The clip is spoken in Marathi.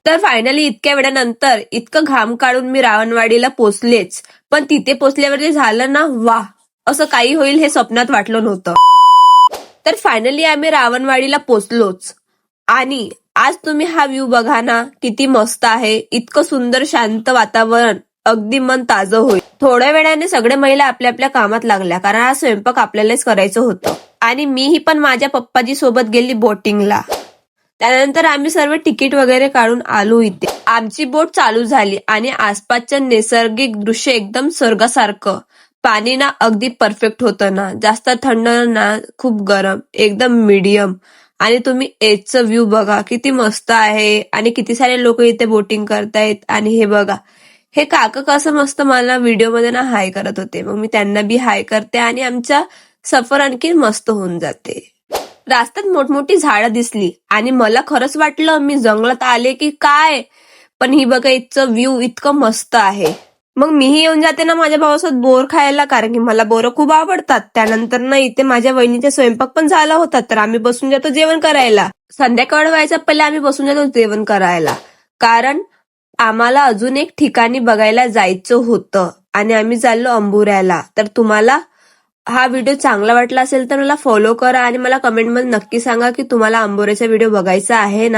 तर फायनली इतक्या वेळानंतर इतकं घाम काढून मी रावणवाडीला पोचलेच. पण तिथे पोचल्यावर जे झालं ना, वाह, असं काही होईल हे स्वप्नात वाटलं नव्हतं. तर फायनली आम्ही रावणवाडीला पोचलोच. आणि आज तुम्ही हा व्ह्यू बघा ना, किती मस्त आहे. इतकं सुंदर शांत वातावरण, अगदी मन ताजं होईल. थोड्या वेळाने सगळे महिला आपल्या आपल्या कामात लागल्या, कारण हा स्वयंपाक आपल्यालाच करायचं होतं. आणि मीही पण माझ्या पप्पाजी सोबत गेली बोटिंगला. त्यानंतर आम्ही सर्व तिकीट वगैरे काढून आलो इथे. आमची बोट चालू झाली आणि आसपासचं नैसर्गिक दृश्य एकदम स्वर्गासारखं. पाणी ना अगदी परफेक्ट होतं ना, जास्त थंड ना खूप गरम, एकदम मीडियम. आणि तुम्ही एजचं व्ह्यू बघा, किती मस्त आहे. आणि किती सारे लोक इथे बोटिंग करतायत. आणि हे बघा, हे काका कसं मस्त मला व्हिडिओमध्ये ना हाय करत होते. मग मी त्यांना बी हाय करते आणि आमचा सफर आणखी मस्त होऊन जाते. रास्त्यात मोठमोठी झाडं दिसली आणि मला खरंच वाटलं मी जंगलात आले की काय. पण ही बघा, इथचं व्ह्यू इतकं मस्त आहे. मग मीही येऊन जाते ना माझ्या भावासोबत बोर खायला, कारण की मला बोरं खूप आवडतात. त्यानंतर ना इथे माझ्या वहिनीचा स्वयंपाक पण झाला होता, तर आम्ही बसून जातो जेवण करायला. संध्याकाळ व्हायचा पहिले आम्ही बसून जातो जेवण करायला, कारण आम्हाला अजून एक ठिकाणी बघायला जायचं होतं आणि आम्ही चाललो अंबुऱ्याला. तर तुम्हाला हा व्हिडिओ चांगला वाटला असेल तर मला फॉलो करा आणि मला कमेंटमध्ये नक्की सांगा की तुम्हाला अंबोऱ्याचा व्हिडिओ बघायचा आहे ना.